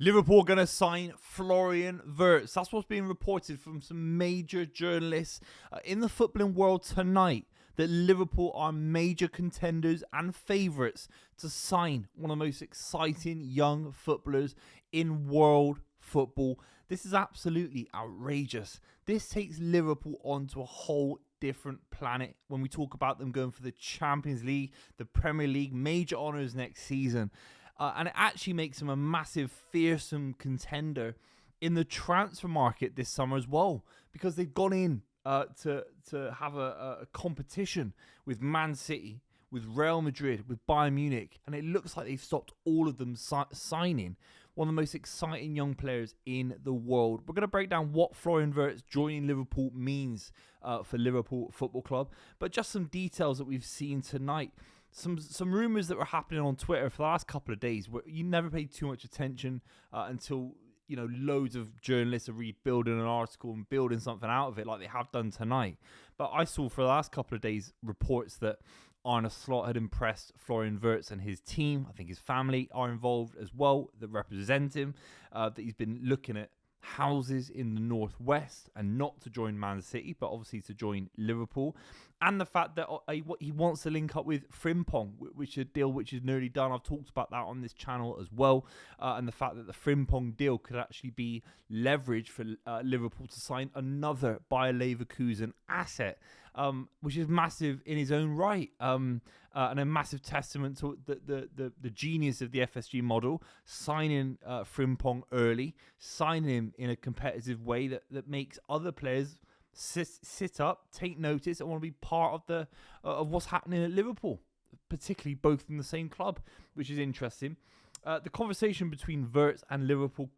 Liverpool are going to sign Florian Wirtz. That's what's being reported from some major journalists in the footballing world tonight, that Liverpool are major contenders and favourites to sign one of the most exciting young footballers in world football. This is absolutely outrageous. This takes Liverpool onto a whole different planet when we talk about them going for the Champions League, the Premier League, major honours next season. And it actually makes them a massive, fearsome contender in the transfer market this summer as well, because they've gone in to have a competition with Man City, with Real Madrid, with Bayern Munich, and it looks like they've stopped all of them signing one of the most exciting young players in the world. We're going to break down what Florian Wirtz joining Liverpool means for Liverpool Football Club, but just some details that we've seen tonight. Some rumours that were happening on Twitter for the last couple of days where you never paid too much attention until, you know, loads of journalists are rebuilding an article and building something out of it like they have done tonight. But I saw for the last couple of days reports that Arne Slot had impressed Florian Wirtz and his team. I think his family are involved as well that represent him, that he's been looking at houses in the northwest and not to join Man City, but obviously to join Liverpool, and the fact that he wants to link up with Frimpong, which is a deal which is nearly done. I've talked about that on this channel as well, and the fact that the Frimpong deal could actually be leverage for Liverpool to sign another Bayer Leverkusen asset, which is massive in his own right, and a massive testament to the genius of the FSG model, signing Frimpong early, signing him in a competitive way that makes other players sit up, take notice, and want to be part of what's happening at Liverpool, particularly both in the same club, which is interesting. The conversation between Wirtz and Liverpool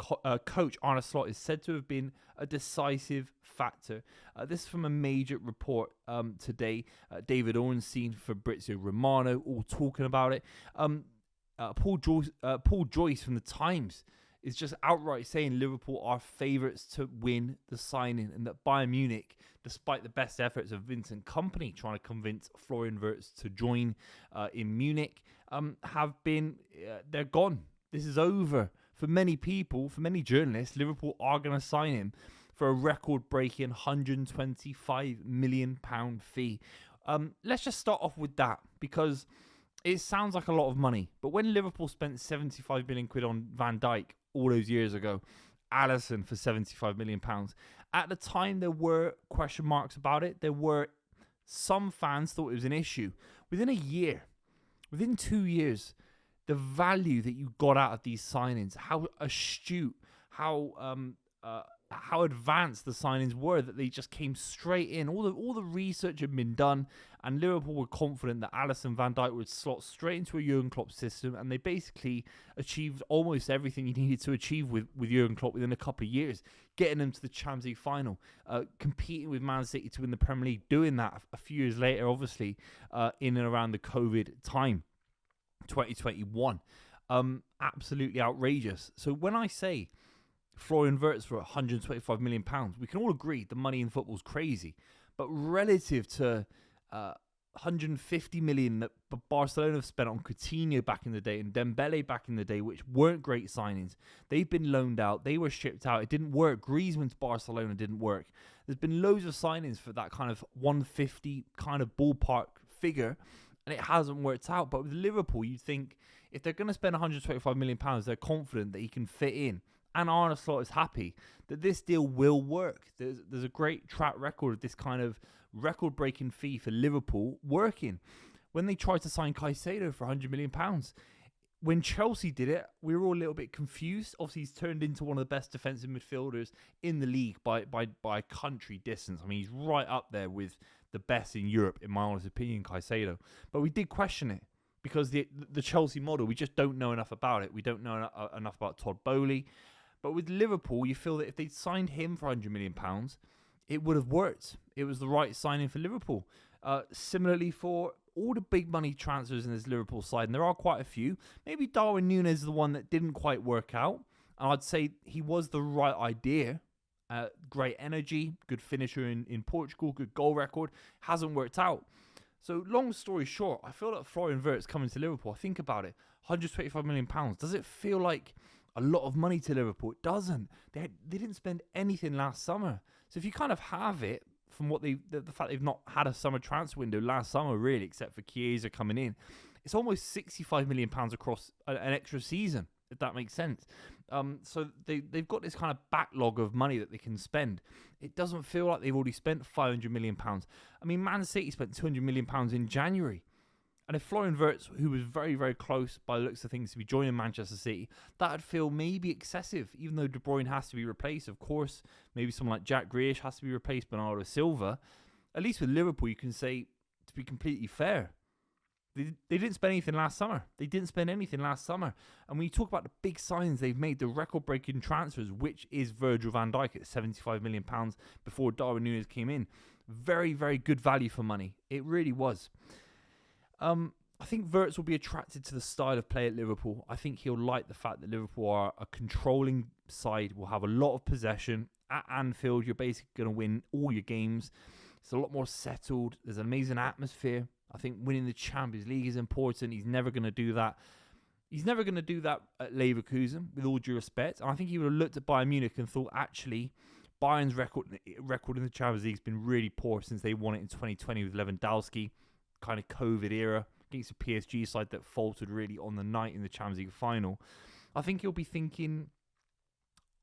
coach Arne Slot is said to have been a decisive factor. This is from a major report today. David Ornstein, Fabrizio Romano, all talking about it. Paul Joyce from The Times is just outright saying Liverpool are favourites to win the signing, and that Bayern Munich, despite the best efforts of Vincent Kompany trying to convince Florian Wirtz to join in Munich, they're gone. This is over. For many people, for many journalists, Liverpool are going to sign him for a record-breaking £125 million fee. Let's just start off with that, because it sounds like a lot of money. But when Liverpool spent 75 million quid on Van Dijk all those years ago, Alisson for 75 million pounds, at the time there were question marks about it. There were some fans thought it was an issue. Within a year, within 2 years, the value that you got out of these signings, how astute, how advanced the signings were, that they just came straight in. All the research had been done, and Liverpool were confident that Alisson, Van Dijk would slot straight into a Jurgen Klopp system, and they basically achieved almost everything you needed to achieve with Jurgen Klopp within a couple of years, getting them to the Champions League final, competing with Man City to win the Premier League, doing that a few years later, obviously, in and around the COVID time, 2021. Absolutely outrageous. So when I say Florian Wirtz for £125 million, we can all agree the money in football is crazy. But relative to 150 million that Barcelona have spent on Coutinho back in the day and Dembele back in the day, which weren't great signings, they've been loaned out, they were shipped out, it didn't work. Griezmann's Barcelona didn't work. There's been loads of signings for that kind of 150 kind of ballpark figure, and it hasn't worked out. But with Liverpool, you think if they're going to spend £125 million, they're confident that he can fit in. And Arne Slot is happy that this deal will work. There's a great track record of this kind of record-breaking fee for Liverpool working. When they tried to sign Caicedo for £100 million, when Chelsea did it, we were all a little bit confused. Obviously, he's turned into one of the best defensive midfielders in the league by a country distance. I mean, he's right up there with the best in Europe, in my honest opinion, Caicedo. But we did question it, because the Chelsea model, we just don't know enough about it. We don't know enough about Todd Boehly. But with Liverpool, you feel that if they'd signed him for £100 million, it would have worked. It was the right signing for Liverpool. Similarly, for all the big money transfers in this Liverpool side, and there are quite a few, maybe Darwin Núñez is the one that didn't quite work out. And I'd say he was the right idea. Great energy, good finisher in Portugal, good goal record. Hasn't worked out. So long story short, I feel like Florian Wirtz coming to Liverpool, I think about it, £125 million. Does it feel like a lot of money to Liverpool. It doesn't. They didn't spend anything last summer. So if you kind of have it from what the fact they've not had a summer transfer window last summer, really, except for Chiesa coming in, it's almost £65 million across an extra season, if that makes sense. So they've got this kind of backlog of money that they can spend. It doesn't feel like they've already spent £500 million. I mean, Man City spent £200 million in January. And if Florian Wirtz, who was very, very close by the looks of things to be joining Manchester City, that would feel maybe excessive, even though De Bruyne has to be replaced, of course. Maybe someone like Jack Grealish has to be replaced, Bernardo Silva. At least with Liverpool, you can say, to be completely fair, they didn't spend anything last summer. They didn't spend anything last summer. And when you talk about the big signs they've made, the record-breaking transfers, which is Virgil van Dijk at £75 million before Darwin Núñez came in, very, very good value for money. It really was. I think Wirtz will be attracted to the style of play at Liverpool. I think he'll like the fact that Liverpool are a controlling side, will have a lot of possession. At Anfield, you're basically going to win all your games. It's a lot more settled. There's an amazing atmosphere. I think winning the Champions League is important. He's never going to do that. He's never going to do that at Leverkusen, with all due respect. And I think he would have looked at Bayern Munich and thought, actually, Bayern's record in the Champions League has been really poor since they won it in 2020 with Lewandowski. Kind of COVID era against a PSG side that faltered really on the night in the Champions League final. I think he'll be thinking,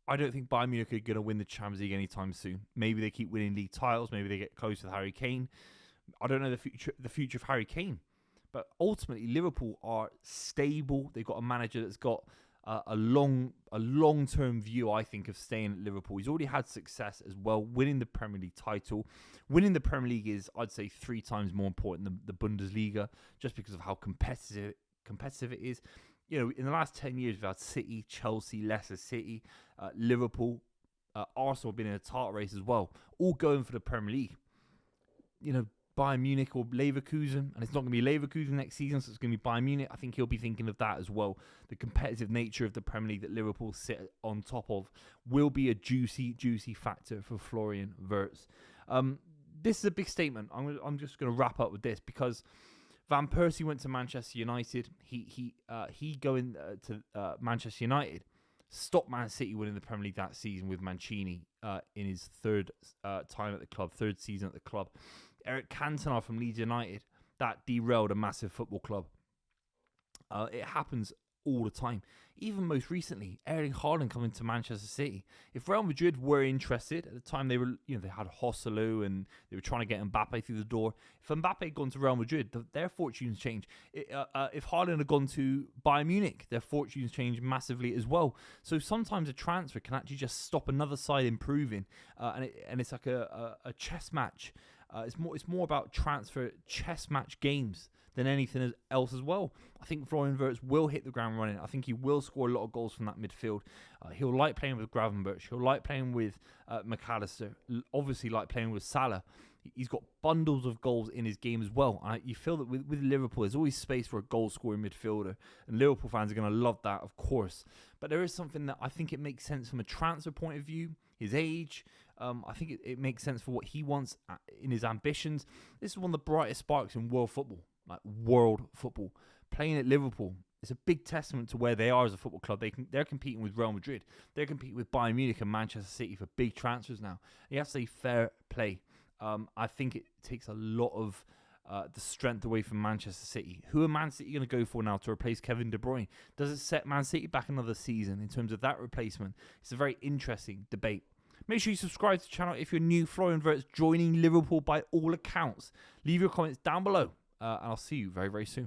I don't think Bayern Munich are going to win the Champions League anytime soon. Maybe they keep winning league titles. Maybe they get close with Harry Kane. I don't know the future of Harry Kane. But ultimately, Liverpool are stable. They've got a manager that's got a long-term view, I think, of staying at Liverpool. He's already had success as well, winning the Premier League title. Winning the Premier League is, I'd say, 3 times more important than the Bundesliga, just because of how competitive it is. You know, in the last 10 years, we've had City, Chelsea, Leicester City, Liverpool, Arsenal have been in a title race as well, all going for the Premier League. You know, Bayern Munich or Leverkusen, and it's not going to be Leverkusen next season, so it's going to be Bayern Munich. I think he'll be thinking of that as well. The competitive nature of the Premier League that Liverpool sit on top of will be a juicy factor for Florian Wirtz. This is a big statement. I'm just going to wrap up with this because Van Persie went to Manchester United. He going to Manchester United stopped Man City winning the Premier League that season with Mancini in his third season at the club. Eric Cantona from Leeds United, that derailed a massive football club. It happens all the time. Even most recently, Erling Haaland coming to Manchester City. If Real Madrid were interested at the time, they had Joselu and they were trying to get Mbappe through the door. If Mbappe had gone to Real Madrid, their fortunes change. If Haaland had gone to Bayern Munich, their fortunes change massively as well. So sometimes a transfer can actually just stop another side improving, and it's like a chess match. It's more about transfer chess match games than anything else as well. I think Florian Wirtz will hit the ground running. I think he will score a lot of goals from that midfield. He'll like playing with Gravenberch. He'll like playing with McAllister. Obviously like playing with Salah. He's got bundles of goals in his game as well. You feel that with Liverpool, there's always space for a goal-scoring midfielder. And Liverpool fans are going to love that, of course. But there is something that I think it makes sense from a transfer point of view. His age, I think it makes sense for what he wants in his ambitions. This is one of the brightest sparks in world football. Like world football. Playing at Liverpool, it's a big testament to where they are as a football club. They're competing with Real Madrid. They're competing with Bayern Munich and Manchester City for big transfers now. You have to say fair play. I think it takes a lot of the strength away from Manchester City. Who are Man City going to go for now to replace Kevin De Bruyne? Does it set Man City back another season in terms of that replacement? It's a very interesting debate. Make sure you subscribe to the channel if you're new. Florian Wirtz joining Liverpool by all accounts. Leave your comments down below. And I'll see you very, very soon.